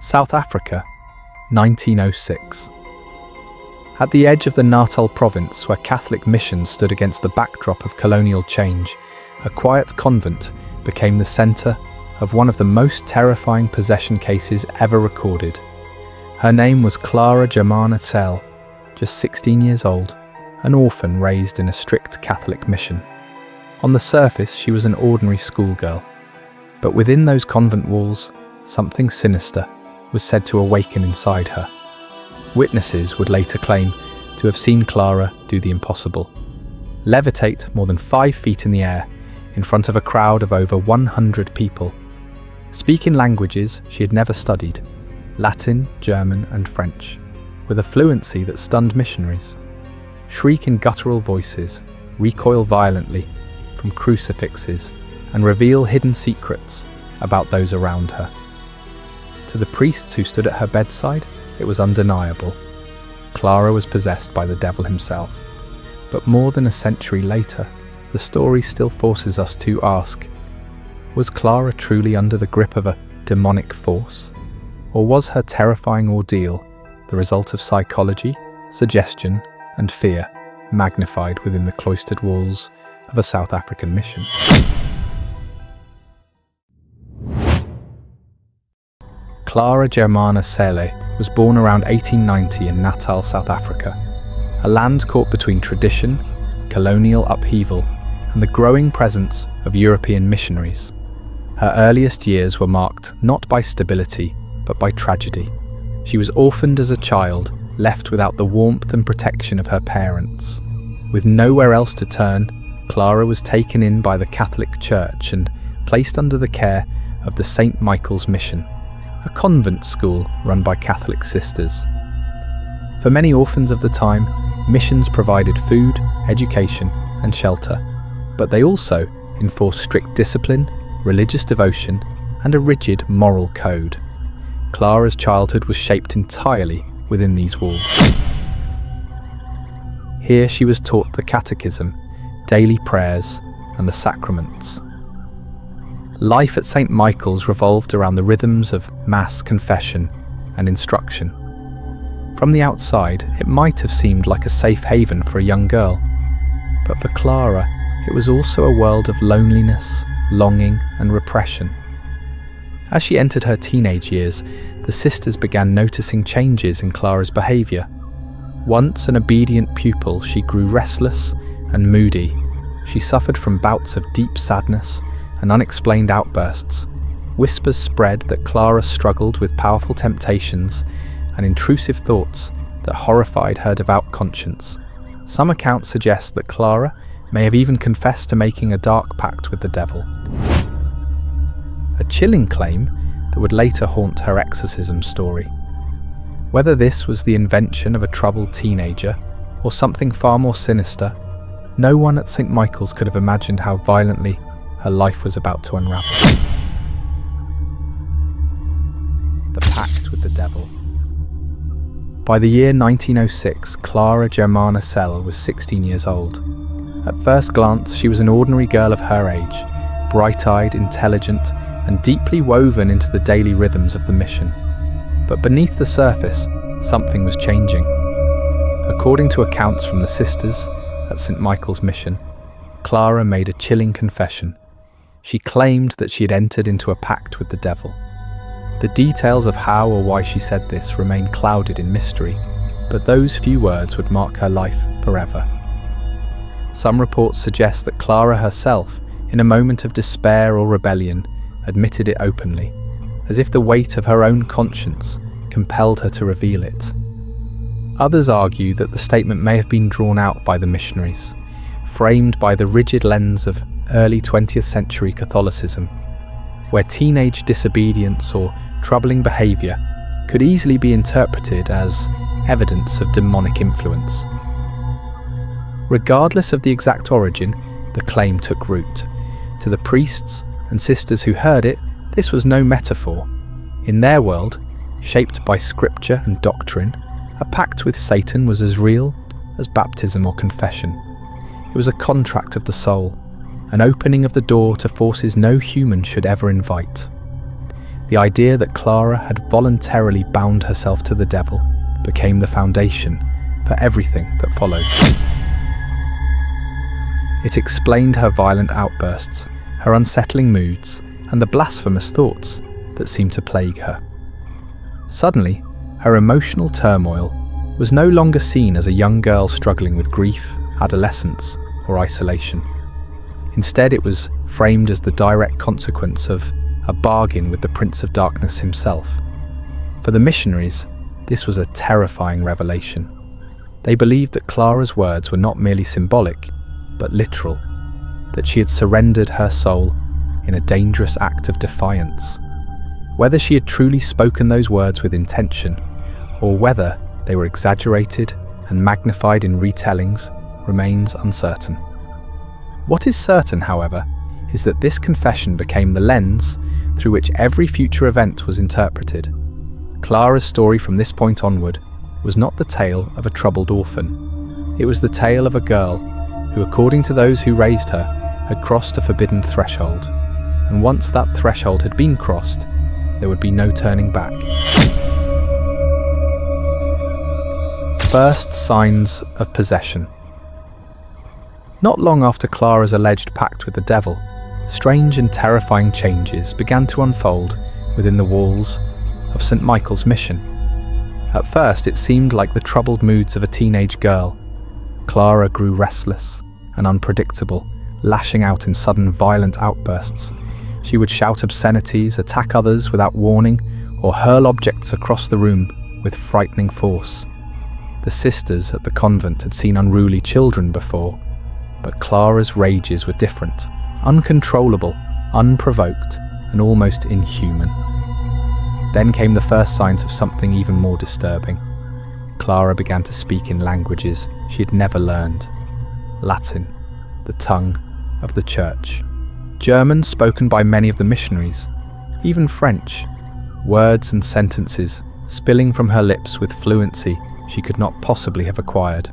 South Africa, 1906. At the edge of the Natal province, where Catholic missions stood against the backdrop of colonial change, a quiet convent became the centre of one of the most terrifying possession cases ever recorded. Her name was Clara Germana Cele, just 16 years old, an orphan raised in a strict Catholic mission. On the surface, she was an ordinary schoolgirl, but within those convent walls, something sinister was said to awaken inside her. Witnesses would later claim to have seen Clara do the impossible: levitate more than 5 feet in the air in front of a crowd of over 100 people. Speak in languages she had never studied: Latin, German and French, with a fluency that stunned missionaries. Shriek in guttural voices, recoil violently from crucifixes, and reveal hidden secrets about those around her. To the priests who stood at her bedside, it was undeniable. Clara was possessed by the devil himself. But more than a century later, the story still forces us to ask, was Clara truly under the grip of a demonic force? Or was her terrifying ordeal the result of psychology, suggestion, and fear magnified within the cloistered walls of a South African mission? Clara Germana Cele was born around 1890 in Natal, South Africa, a land caught between tradition, colonial upheaval, and the growing presence of European missionaries. Her earliest years were marked not by stability, but by tragedy. She was orphaned as a child, left without the warmth and protection of her parents. With nowhere else to turn, Clara was taken in by the Catholic Church and placed under the care of the St. Michael's Mission, a convent school run by Catholic sisters. For many orphans of the time, missions provided food, education, and shelter, but they also enforced strict discipline, religious devotion, and a rigid moral code. Clara's childhood was shaped entirely within these walls. Here she was taught the catechism, daily prayers, and the sacraments. Life at St. Michael's revolved around the rhythms of mass, confession, and instruction. From the outside, it might have seemed like a safe haven for a young girl, but for Clara, it was also a world of loneliness, longing, and repression. As she entered her teenage years, the sisters began noticing changes in Clara's behaviour. Once an obedient pupil, she grew restless and moody. She suffered from bouts of deep sadness and unexplained outbursts. Whispers spread that Clara struggled with powerful temptations and intrusive thoughts that horrified her devout conscience. Some accounts suggest that Clara may have even confessed to making a dark pact with the devil. A chilling claim that would later haunt her exorcism story. Whether this was the invention of a troubled teenager or something far more sinister, no one at St. Michael's could have imagined how violently her life was about to unravel. The pact with the devil. By the year 1906, Clara Germana Cele was 16 years old. At first glance, she was an ordinary girl of her age, bright-eyed, intelligent, and deeply woven into the daily rhythms of the mission. But beneath the surface, something was changing. According to accounts from the sisters at St. Michael's Mission, Clara made a chilling confession. She claimed that she had entered into a pact with the devil. The details of how or why she said this remain clouded in mystery, but those few words would mark her life forever. Some reports suggest that Clara herself, in a moment of despair or rebellion, admitted it openly, as if the weight of her own conscience compelled her to reveal it. Others argue that the statement may have been drawn out by the missionaries, framed by the rigid lens of early 20th century Catholicism, where teenage disobedience or troubling behaviour could easily be interpreted as evidence of demonic influence. Regardless of the exact origin, the claim took root. To the priests and sisters who heard it, this was no metaphor. In their world, shaped by scripture and doctrine, a pact with Satan was as real as baptism or confession. It was a contract of the soul, an opening of the door to forces no human should ever invite. The idea that Clara had voluntarily bound herself to the devil became the foundation for everything that followed. It explained her violent outbursts, her unsettling moods, and the blasphemous thoughts that seemed to plague her. Suddenly, her emotional turmoil was no longer seen as a young girl struggling with grief, adolescence, or isolation. Instead, it was framed as the direct consequence of a bargain with the Prince of Darkness himself. For the missionaries, this was a terrifying revelation. They believed that Clara's words were not merely symbolic, but literal, that she had surrendered her soul in a dangerous act of defiance. Whether she had truly spoken those words with intention, or whether they were exaggerated and magnified in retellings, remains uncertain. What is certain, however, is that this confession became the lens through which every future event was interpreted. Clara's story from this point onward was not the tale of a troubled orphan. It was the tale of a girl who, according to those who raised her, had crossed a forbidden threshold. And once that threshold had been crossed, there would be no turning back. First signs of possession. Not long after Clara's alleged pact with the devil, strange and terrifying changes began to unfold within the walls of St. Michael's Mission. At first, it seemed like the troubled moods of a teenage girl. Clara grew restless and unpredictable, lashing out in sudden violent outbursts. She would shout obscenities, attack others without warning, or hurl objects across the room with frightening force. The sisters at the convent had seen unruly children before, but Clara's rages were different, uncontrollable, unprovoked, and almost inhuman. Then came the first signs of something even more disturbing. Clara began to speak in languages she had never learned. Latin, the tongue of the church. German, spoken by many of the missionaries. Even French. Words and sentences spilling from her lips with fluency she could not possibly have acquired.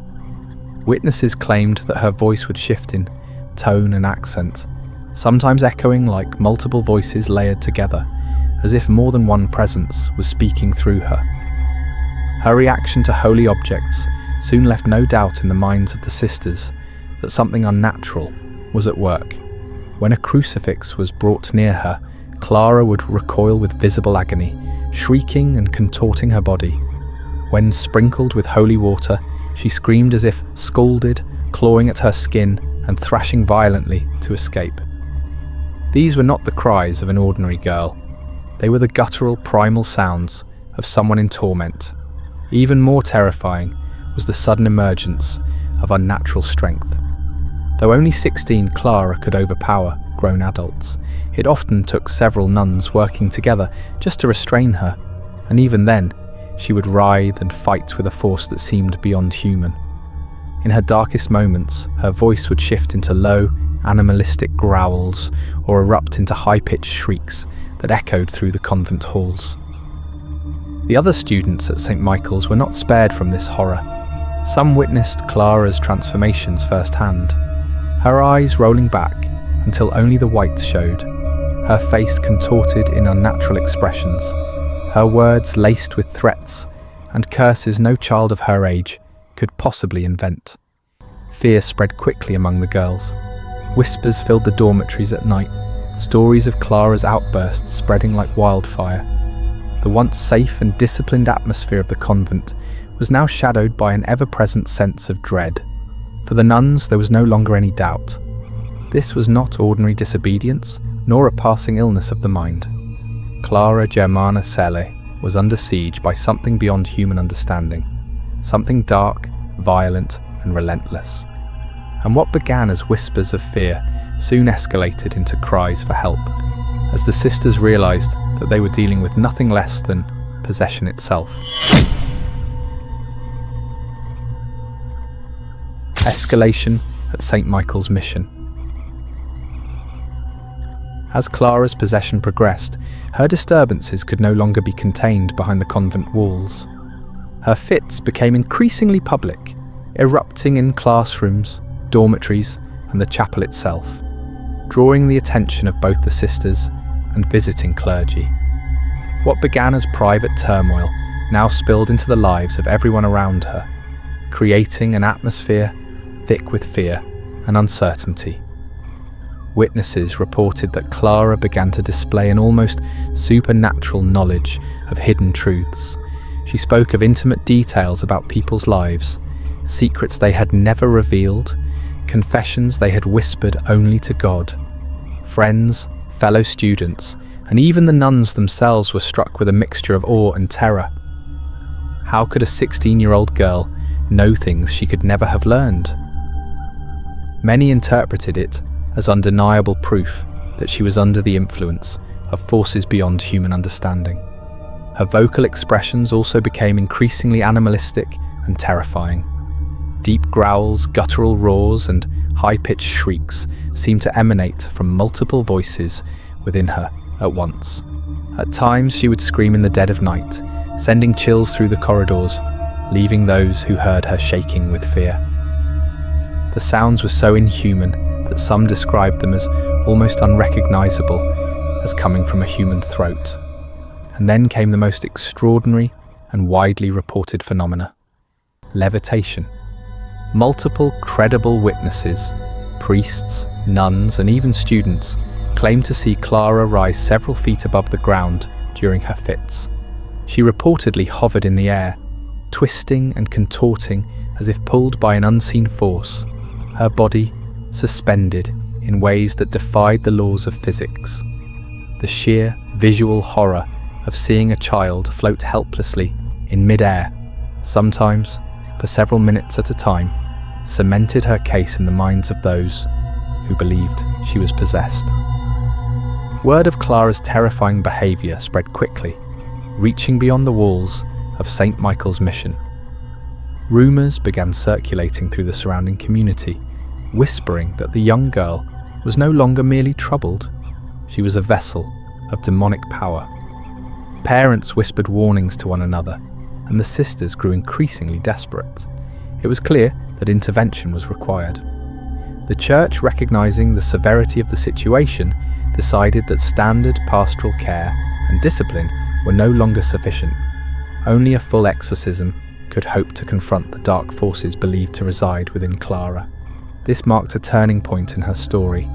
Witnesses claimed that her voice would shift in tone and accent, sometimes echoing like multiple voices layered together, as if more than one presence was speaking through her. Her reaction to holy objects soon left no doubt in the minds of the sisters that something unnatural was at work. When a crucifix was brought near her, Clara would recoil with visible agony, shrieking and contorting her body. When sprinkled with holy water, she screamed as if scalded, clawing at her skin and thrashing violently to escape. These were not the cries of an ordinary girl. They were the guttural, primal sounds of someone in torment. Even more terrifying was the sudden emergence of unnatural strength. Though only 16, Clara could overpower grown adults. It often took several nuns working together just to restrain her, and even then, she would writhe and fight with a force that seemed beyond human. In her darkest moments, her voice would shift into low, animalistic growls or erupt into high-pitched shrieks that echoed through the convent halls. The other students at St. Michael's were not spared from this horror. Some witnessed Clara's transformations firsthand, her eyes rolling back until only the whites showed, her face contorted in unnatural expressions, her words laced with threats and curses no child of her age could possibly invent. Fear spread quickly among the girls. Whispers filled the dormitories at night, stories of Clara's outbursts spreading like wildfire. The once safe and disciplined atmosphere of the convent was now shadowed by an ever-present sense of dread. For the nuns, there was no longer any doubt. This was not ordinary disobedience, nor a passing illness of the mind. Clara Germana Cele was under siege by something beyond human understanding, something dark, violent, and relentless. And what began as whispers of fear soon escalated into cries for help, as the sisters realized that they were dealing with nothing less than possession itself. Escalation at St. Michael's Mission. As Clara's possession progressed, her disturbances could no longer be contained behind the convent walls. Her fits became increasingly public, erupting in classrooms, dormitories, and the chapel itself, drawing the attention of both the sisters and visiting clergy. What began as private turmoil now spilled into the lives of everyone around her, creating an atmosphere thick with fear and uncertainty. Witnesses reported that Clara began to display an almost supernatural knowledge of hidden truths. She spoke of intimate details about people's lives, secrets they had never revealed, confessions they had whispered only to God. Friends, fellow students, and even the nuns themselves were struck with a mixture of awe and terror. How could a 16-year-old girl know things she could never have learned? Many interpreted it as undeniable proof that she was under the influence of forces beyond human understanding. Her vocal expressions also became increasingly animalistic and terrifying. Deep growls, guttural roars, and high-pitched shrieks seemed to emanate from multiple voices within her at once. At times she would scream in the dead of night, sending chills through the corridors, leaving those who heard her shaking with fear. The sounds were so inhuman that some described them as almost unrecognizable as coming from a human throat. And then came the most extraordinary and widely reported phenomena: levitation. Multiple credible witnesses, priests, nuns, and even students claimed to see Clara rise several feet above the ground during her fits. She reportedly hovered in the air, twisting and contorting as if pulled by an unseen force, her body suspended in ways that defied the laws of physics. The sheer visual horror of seeing a child float helplessly in mid-air, sometimes for several minutes at a time, cemented her case in the minds of those who believed she was possessed. Word of Clara's terrifying behaviour spread quickly, reaching beyond the walls of St. Michael's Mission. Rumours began circulating through the surrounding community, whispering that the young girl was no longer merely troubled, she was a vessel of demonic power. Parents whispered warnings to one another, and the sisters grew increasingly desperate. It was clear that intervention was required. The church, recognizing the severity of the situation, decided that standard pastoral care and discipline were no longer sufficient. Only a full exorcism could hope to confront the dark forces believed to reside within Clara. This marked a turning point in her story.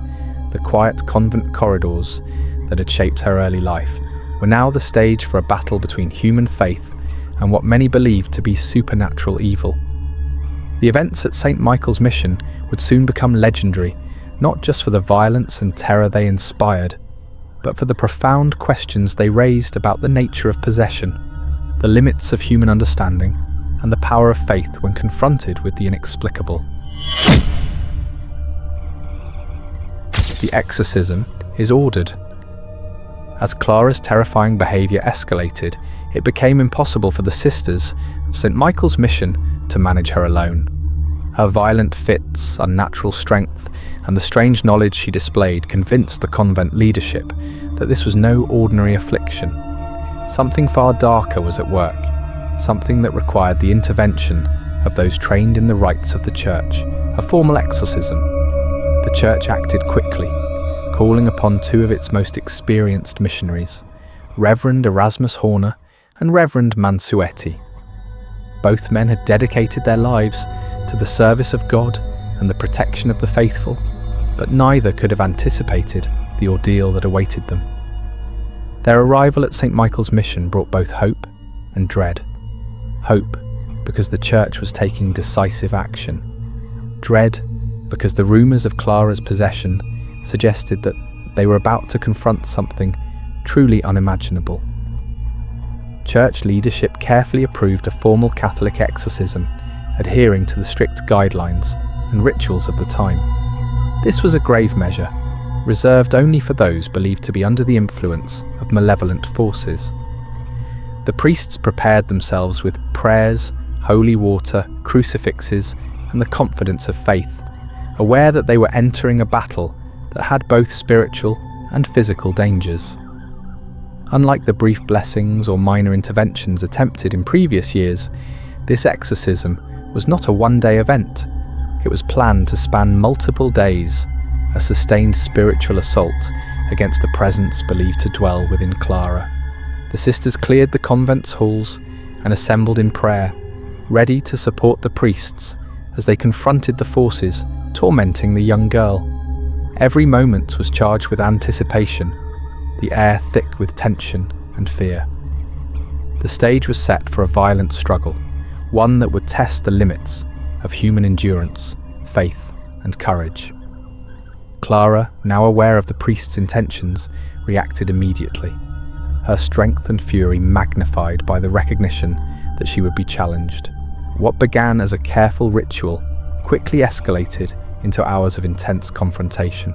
The quiet convent corridors that had shaped her early life were now the stage for a battle between human faith and what many believed to be supernatural evil. The events at St. Michael's Mission would soon become legendary, not just for the violence and terror they inspired, but for the profound questions they raised about the nature of possession, the limits of human understanding, and the power of faith when confronted with the inexplicable. The exorcism is ordered. As Clara's terrifying behaviour escalated, it became impossible for the sisters of St. Michael's Mission to manage her alone. Her violent fits, unnatural strength, and the strange knowledge she displayed convinced the convent leadership that this was no ordinary affliction. Something far darker was at work, something that required the intervention of those trained in the rites of the church, a formal exorcism. The church acted quickly, calling upon two of its most experienced missionaries, Reverend Erasmus Horner and Reverend Mansuetti. Both men had dedicated their lives to the service of God and the protection of the faithful, but neither could have anticipated the ordeal that awaited them. Their arrival at St. Michael's Mission brought both hope and dread. Hope because the church was taking decisive action. Dread because the rumours of Clara's possession suggested that they were about to confront something truly unimaginable. Church leadership carefully approved a formal Catholic exorcism, adhering to the strict guidelines and rituals of the time. This was a grave measure, reserved only for those believed to be under the influence of malevolent forces. The priests prepared themselves with prayers, holy water, crucifixes, and the confidence of faith, aware that they were entering a battle that had both spiritual and physical dangers. Unlike the brief blessings or minor interventions attempted in previous years, this exorcism was not a one-day event. It was planned to span multiple days, a sustained spiritual assault against the presence believed to dwell within Clara. The sisters cleared the convent's halls and assembled in prayer, ready to support the priests as they confronted the forces tormenting the young girl. Every moment was charged with anticipation, the air thick with tension and fear. The stage was set for a violent struggle, one that would test the limits of human endurance, faith, and courage. Clara, now aware of the priest's intentions, reacted immediately, her strength and fury magnified by the recognition that she would be challenged. What began as a careful ritual quickly escalated into hours of intense confrontation.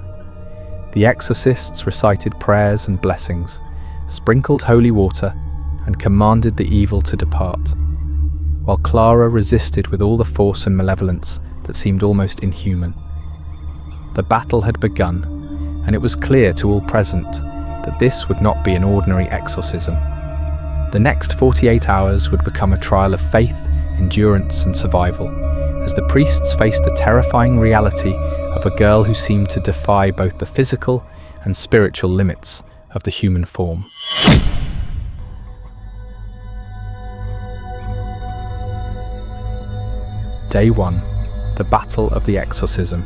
The exorcists recited prayers and blessings, sprinkled holy water, and commanded the evil to depart, while Clara resisted with all the force and malevolence that seemed almost inhuman. The battle had begun, and it was clear to all present that this would not be an ordinary exorcism. The next 48 hours would become a trial of faith, endurance, and survival, as the priests faced the terrifying reality of a girl who seemed to defy both the physical and spiritual limits of the human form. Day 1. The Battle of the Exorcism.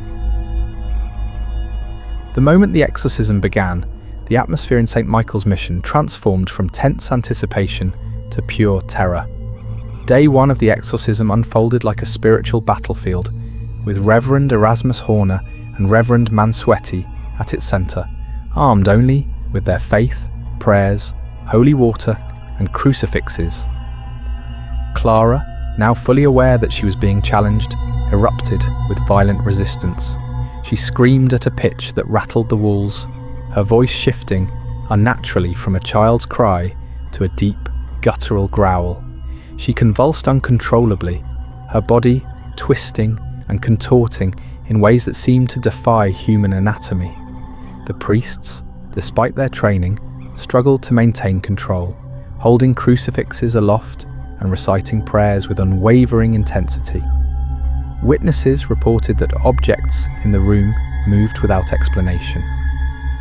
The moment the exorcism began, the atmosphere in St. Michael's Mission transformed from tense anticipation to pure terror. Day 1 of the exorcism unfolded like a spiritual battlefield, with Reverend Erasmus Horner and Reverend Mansuetti at its centre, armed only with their faith, prayers, holy water, and crucifixes. Clara, now fully aware that she was being challenged, erupted with violent resistance. She screamed at a pitch that rattled the walls, her voice shifting unnaturally from a child's cry to a deep, guttural growl. She convulsed uncontrollably, her body twisting and contorting in ways that seemed to defy human anatomy. The priests, despite their training, struggled to maintain control, holding crucifixes aloft and reciting prayers with unwavering intensity. Witnesses reported that objects in the room moved without explanation.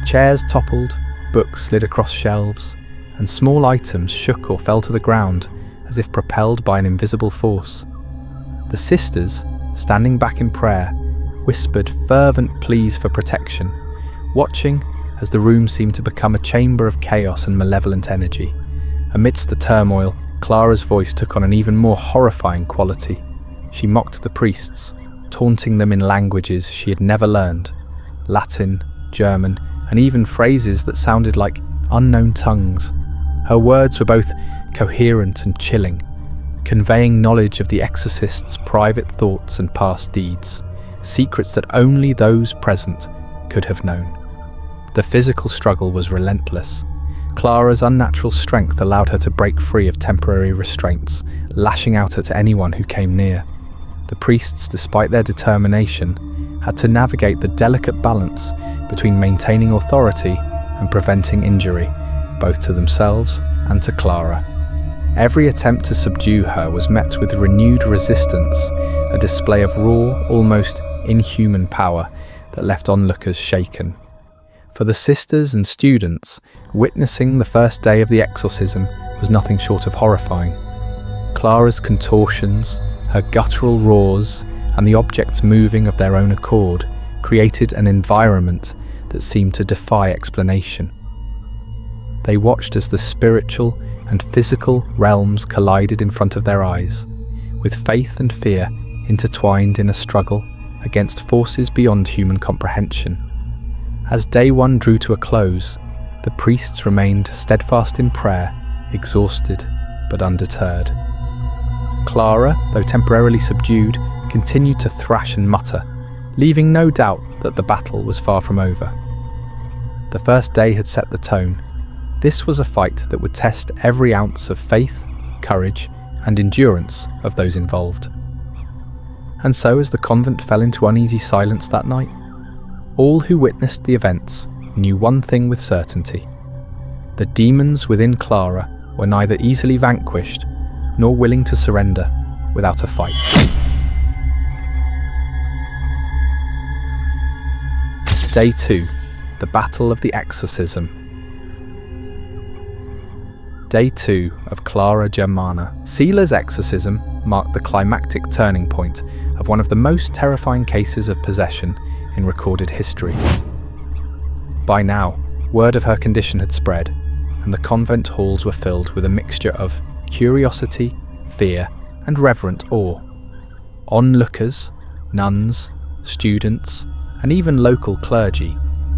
Chairs toppled, books slid across shelves, and small items shook or fell to the ground as if propelled by an invisible force. The sisters, standing back in prayer, whispered fervent pleas for protection, watching as the room seemed to become a chamber of chaos and malevolent energy. Amidst the turmoil, Clara's voice took on an even more horrifying quality. She mocked the priests, taunting them in languages she had never learned, Latin, German, and even phrases that sounded like unknown tongues. Her words were both coherent and chilling, conveying knowledge of the exorcist's private thoughts and past deeds, secrets that only those present could have known. The physical struggle was relentless. Clara's unnatural strength allowed her to break free of temporary restraints, lashing out at anyone who came near. The priests, despite their determination, had to navigate the delicate balance between maintaining authority and preventing injury, both to themselves and to Clara. Every attempt to subdue her was met with renewed resistance, a display of raw, almost inhuman power that left onlookers shaken. For the sisters and students, witnessing the first day of the exorcism was nothing short of horrifying. Clara's contortions, her guttural roars, and the objects moving of their own accord created an environment that seemed to defy explanation. They watched as the spiritual and physical realms collided in front of their eyes, with faith and fear intertwined in a struggle against forces beyond human comprehension. As day 1 drew to a close, the priests remained steadfast in prayer, exhausted but undeterred. Clara, though temporarily subdued, continued to thrash and mutter, leaving no doubt that the battle was far from over. The first day had set the tone. This was a fight that would test every ounce of faith, courage, and endurance of those involved. And so, as the convent fell into uneasy silence that night, all who witnessed the events knew one thing with certainty. The demons within Clara were neither easily vanquished nor willing to surrender without a fight. Day 2. The Battle of the Exorcism. Day 2 of Clara Germana Cele's exorcism marked the climactic turning point of one of the most terrifying cases of possession in recorded history. By now, word of her condition had spread, and the convent halls were filled with a mixture of curiosity, fear, and reverent awe. Onlookers, nuns, students, and even local clergy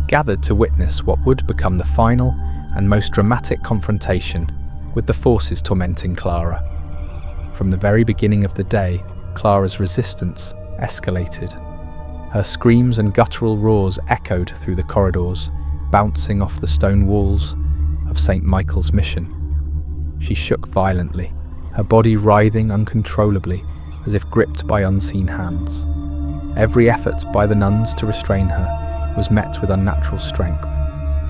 gathered to witness what would become the final and most dramatic confrontation with the forces tormenting Clara. From the very beginning of the day, Clara's resistance escalated. Her screams and guttural roars echoed through the corridors, bouncing off the stone walls of St. Michael's Mission. She shook violently, her body writhing uncontrollably as if gripped by unseen hands. Every effort by the nuns to restrain her was met with unnatural strength.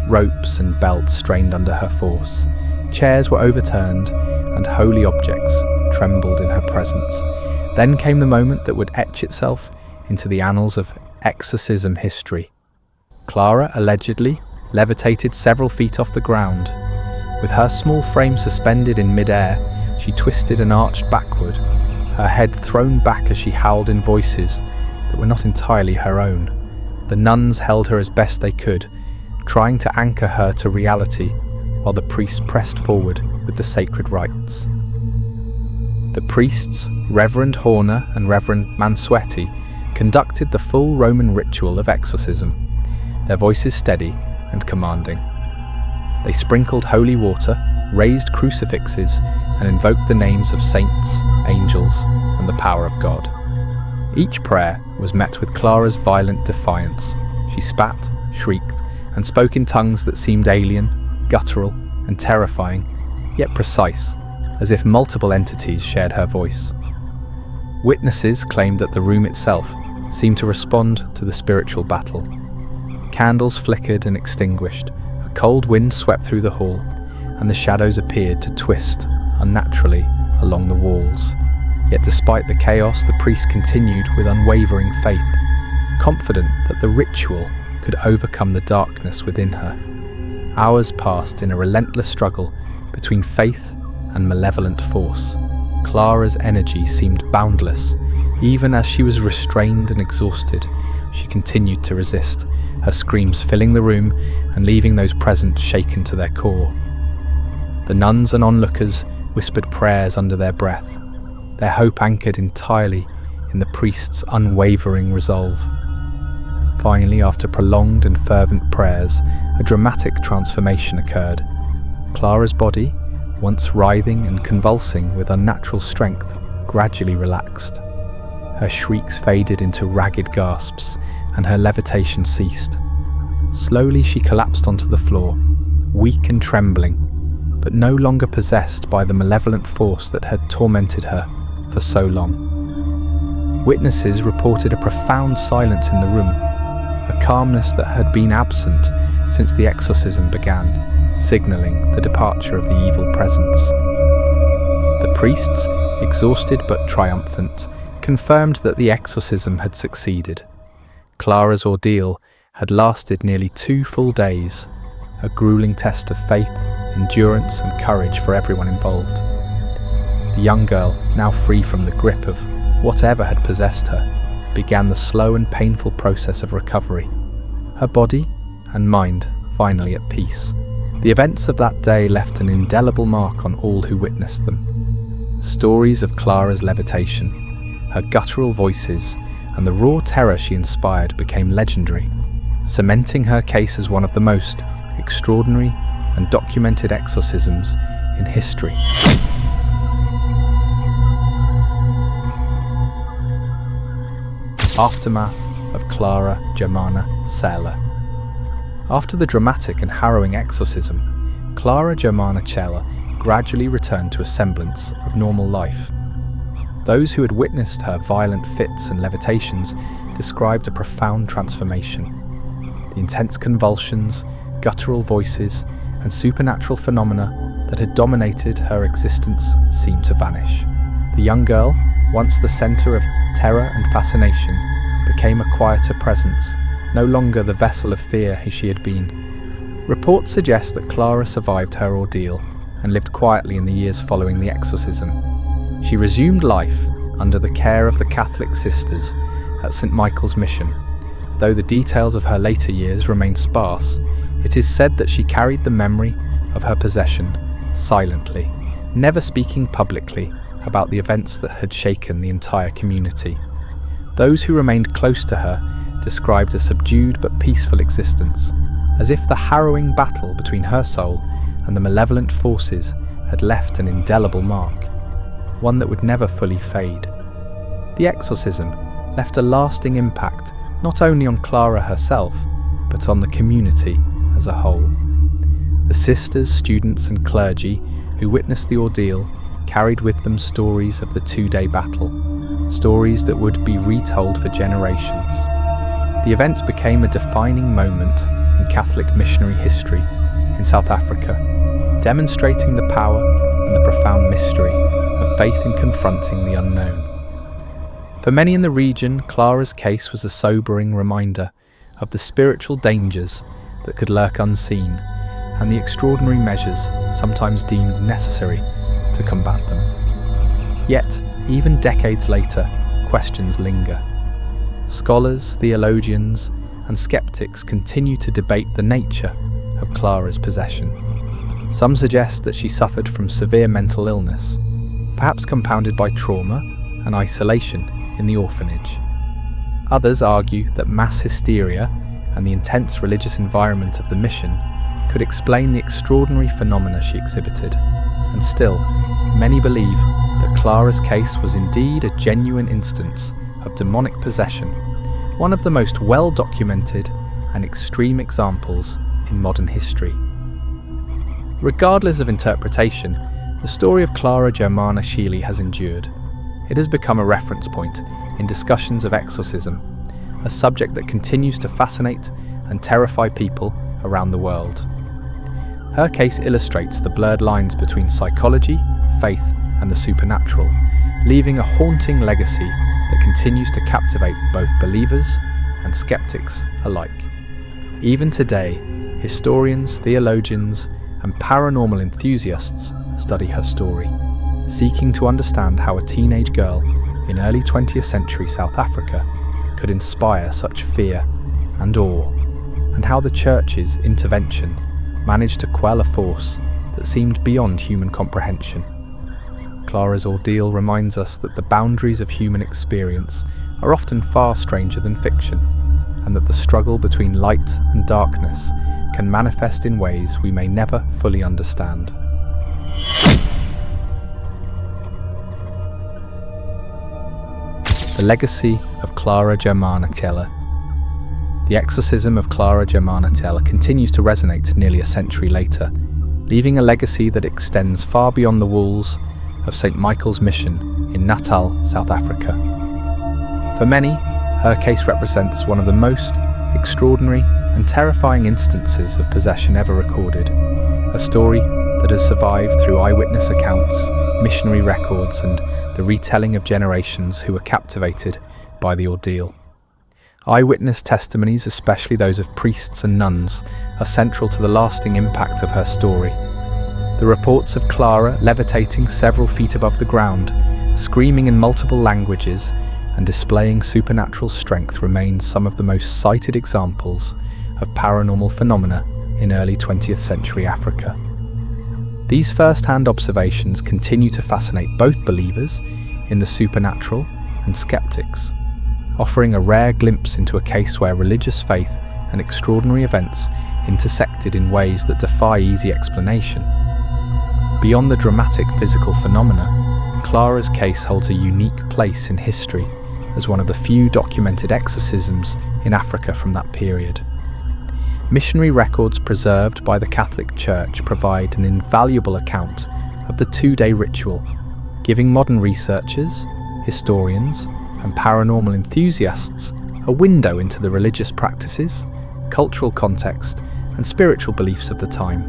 Ropes and belts strained under her force. Chairs were overturned, and holy objects trembled in her presence. Then came the moment that would etch itself into the annals of exorcism history. Clara allegedly levitated several feet off the ground. With her small frame suspended in mid-air, she twisted and arched backward, her head thrown back as she howled in voices that were not entirely her own. The nuns held her as best they could, trying to anchor her to reality, while the priests pressed forward with the sacred rites. The priests, Reverend Horner and Reverend Mansuetti, conducted the full Roman ritual of exorcism, their voices steady and commanding. They sprinkled holy water, raised crucifixes, and invoked the names of saints, angels, and the power of God. Each prayer was met with Clara's violent defiance. She spat, shrieked, and spoke in tongues that seemed alien, guttural, and terrifying, yet precise, as if multiple entities shared her voice. Witnesses claimed that the room itself seemed to respond to the spiritual battle. Candles flickered and extinguished, a cold wind swept through the hall, and the shadows appeared to twist unnaturally along the walls. Yet despite the chaos, the priest continued with unwavering faith, confident that the ritual could overcome the darkness within her. Hours passed in a relentless struggle between faith and malevolent force. Clara's energy seemed boundless. Even as she was restrained and exhausted, she continued to resist, her screams filling the room and leaving those present shaken to their core. The nuns and onlookers whispered prayers under their breath, their hope anchored entirely in the priest's unwavering resolve. Finally, after prolonged and fervent prayers, a dramatic transformation occurred. Clara's body, once writhing and convulsing with unnatural strength, gradually relaxed. Her shrieks faded into ragged gasps, and her levitation ceased. Slowly she collapsed onto the floor, weak and trembling, but no longer possessed by the malevolent force that had tormented her for so long. Witnesses reported a profound silence in the room, a calmness that had been absent since the exorcism began, signalling the departure of the evil presence. The priests, exhausted but triumphant, confirmed that the exorcism had succeeded. Clara's ordeal had lasted nearly 2 full days, a grueling test of faith, endurance, and courage for everyone involved. The young girl, now free from the grip of whatever had possessed her, began the slow and painful process of recovery, her body and mind finally at peace. The events of that day left an indelible mark on all who witnessed them. Stories of Clara's levitation, her guttural voices, and the raw terror she inspired became legendary, cementing her case as one of the most extraordinary and documented exorcisms in history. Aftermath of Clara Germana Cele. After the dramatic and harrowing exorcism, Clara Germana Cele gradually returned to a semblance of normal life. Those who had witnessed her violent fits and levitations described a profound transformation. The intense convulsions, guttural voices, and supernatural phenomena that had dominated her existence seemed to vanish. The young girl, once the center of terror and fascination, became a quieter presence, no longer the vessel of fear she had been. Reports suggest that Clara survived her ordeal and lived quietly in the years following the exorcism. She resumed life under the care of the Catholic sisters at St. Michael's Mission. Though the details of her later years remain sparse, it is said that she carried the memory of her possession silently, never speaking publicly about the events that had shaken the entire community. Those who remained close to her described a subdued but peaceful existence, as if the harrowing battle between her soul and the malevolent forces had left an indelible mark, one that would never fully fade. The exorcism left a lasting impact not only on Clara herself, but on the community as a whole. The sisters, students and clergy who witnessed the ordeal carried with them stories of the two-day battle, stories that would be retold for generations. The event became a defining moment in Catholic missionary history in South Africa, demonstrating the power and the profound mystery of faith in confronting the unknown. For many in the region, Clara's case was a sobering reminder of the spiritual dangers that could lurk unseen and the extraordinary measures sometimes deemed necessary to combat them. Yet, even decades later, questions linger. Scholars, theologians, and skeptics continue to debate the nature of Clara's possession. Some suggest that she suffered from severe mental illness, perhaps compounded by trauma and isolation in the orphanage. Others argue that mass hysteria and the intense religious environment of the mission could explain the extraordinary phenomena she exhibited. And still, many believe that Clara's case was indeed a genuine instance of demonic possession, one of the most well-documented and extreme examples in modern history. Regardless of interpretation, the story of Clara Germana Cele has endured. It has become a reference point in discussions of exorcism, a subject that continues to fascinate and terrify people around the world. Her case illustrates the blurred lines between psychology, faith, and the supernatural, leaving a haunting legacy that continues to captivate both believers and skeptics alike. Even today, historians, theologians, and paranormal enthusiasts study her story, seeking to understand how a teenage girl in early 20th century South Africa could inspire such fear and awe, and how the Church's intervention managed to quell a force that seemed beyond human comprehension. Clara's ordeal reminds us that the boundaries of human experience are often far stranger than fiction, and that the struggle between light and darkness can manifest in ways we may never fully understand. The legacy of Clara Germana Cele. The exorcism of Clara Germana Cele continues to resonate nearly a century later, leaving a legacy that extends far beyond the walls of St. Michael's Mission in Natal, South Africa. For many, her case represents one of the most extraordinary and terrifying instances of possession ever recorded, a story that has survived through eyewitness accounts, missionary records, and the retelling of generations who were captivated by the ordeal. Eyewitness testimonies, especially those of priests and nuns, are central to the lasting impact of her story. The reports of Clara levitating several feet above the ground, screaming in multiple languages, and displaying supernatural strength remain some of the most cited examples of paranormal phenomena in early 20th century Africa. These first-hand observations continue to fascinate both believers in the supernatural and skeptics, offering a rare glimpse into a case where religious faith and extraordinary events intersected in ways that defy easy explanation. Beyond the dramatic physical phenomena, Clara's case holds a unique place in history as one of the few documented exorcisms in Africa from that period. Missionary records preserved by the Catholic Church provide an invaluable account of the two-day ritual, giving modern researchers, historians, and paranormal enthusiasts a window into the religious practices, cultural context, and spiritual beliefs of the time.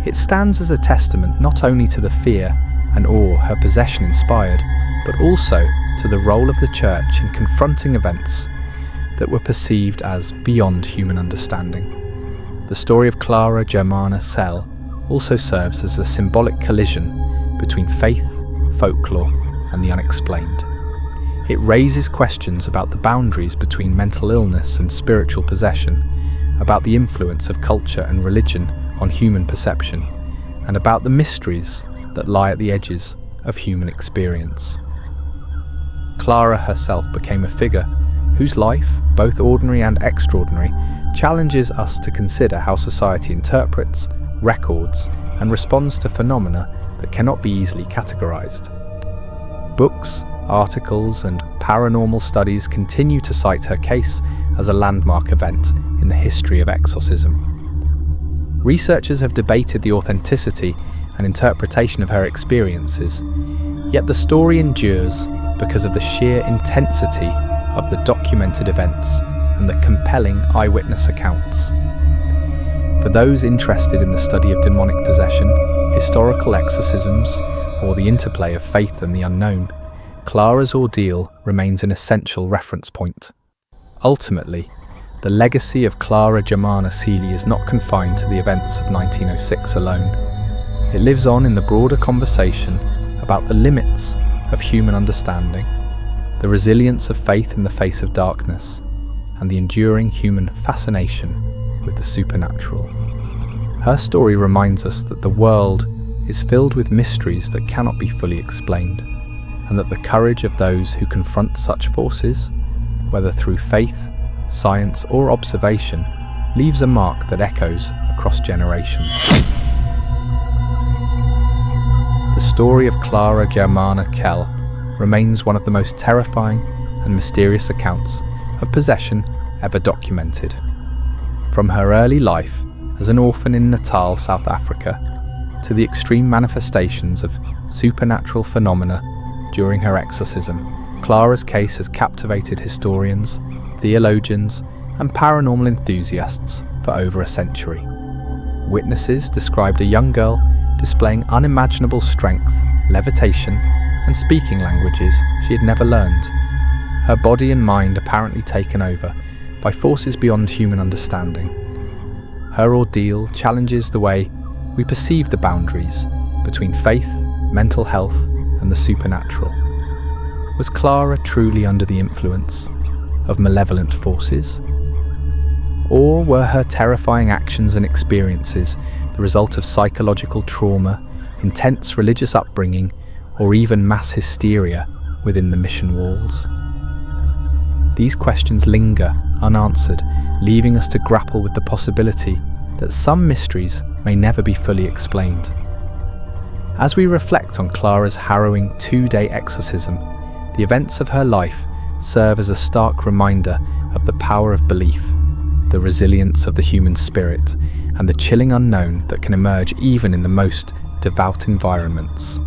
It stands as a testament not only to the fear and awe her possession inspired, but also to the role of the Church in confronting events that were perceived as beyond human understanding. The story of Clara Germana Cele also serves as a symbolic collision between faith, folklore, and the unexplained. It raises questions about the boundaries between mental illness and spiritual possession, about the influence of culture and religion on human perception, and about the mysteries that lie at the edges of human experience. Clara herself became a figure whose life, both ordinary and extraordinary, challenges us to consider how society interprets, records, and responds to phenomena that cannot be easily categorized. Books, articles, and paranormal studies continue to cite her case as a landmark event in the history of exorcism. Researchers have debated the authenticity and interpretation of her experiences, yet the story endures because of the sheer intensity of the documented events and the compelling eyewitness accounts. For those interested in the study of demonic possession, historical exorcisms, or the interplay of faith and the unknown, Clara's ordeal remains an essential reference point. Ultimately, the legacy of Clara Germana Cele is not confined to the events of 1906 alone. It lives on in the broader conversation about the limits of human understanding, the resilience of faith in the face of darkness, and the enduring human fascination with the supernatural. Her story reminds us that the world is filled with mysteries that cannot be fully explained, and that the courage of those who confront such forces, whether through faith, science, or observation, leaves a mark that echoes across generations. The story of Clara Germana Cele remains one of the most terrifying and mysterious accounts of possession ever documented. From her early life as an orphan in Natal, South Africa, to the extreme manifestations of supernatural phenomena during her exorcism, Clara's case has captivated historians, theologians, and paranormal enthusiasts for over a century. Witnesses described a young girl displaying unimaginable strength, levitation, and speaking languages she had never learned, her body and mind apparently taken over by forces beyond human understanding. Her ordeal challenges the way we perceive the boundaries between faith, mental health, and the supernatural. Was Clara truly under the influence of malevolent forces? Or were her terrifying actions and experiences the result of psychological trauma, intense religious upbringing, or even mass hysteria within the mission walls? These questions linger unanswered, leaving us to grapple with the possibility that some mysteries may never be fully explained. As we reflect on Clara's harrowing 2-day exorcism, the events of her life serve as a stark reminder of the power of belief, the resilience of the human spirit, and the chilling unknown that can emerge even in the most devout environments.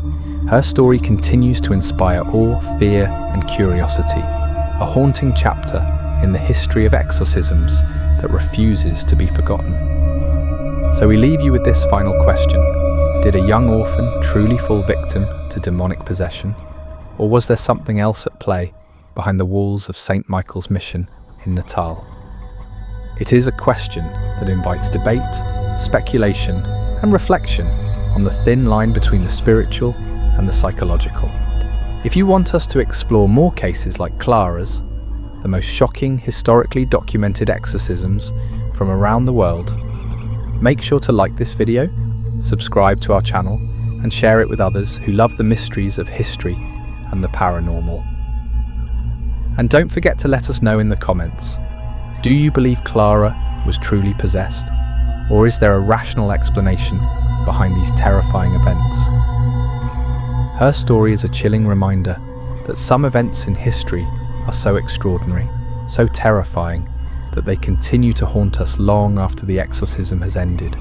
Her story continues to inspire awe, fear, and curiosity, a haunting chapter in the history of exorcisms that refuses to be forgotten. So we leave you with this final question. Did a young orphan truly fall victim to demonic possession? Or was there something else at play behind the walls of St. Michael's Mission in Natal? It is a question that invites debate, speculation, and reflection on the thin line between the spiritual and the psychological. If you want us to explore more cases like Clara's, the most shocking historically documented exorcisms from around the world, make sure to like this video, subscribe to our channel, and share it with others who love the mysteries of history and the paranormal. And don't forget to let us know in the comments, do you believe Clara was truly possessed? Or is there a rational explanation behind these terrifying events? Her story is a chilling reminder that some events in history are so extraordinary, so terrifying, that they continue to haunt us long after the exorcism has ended.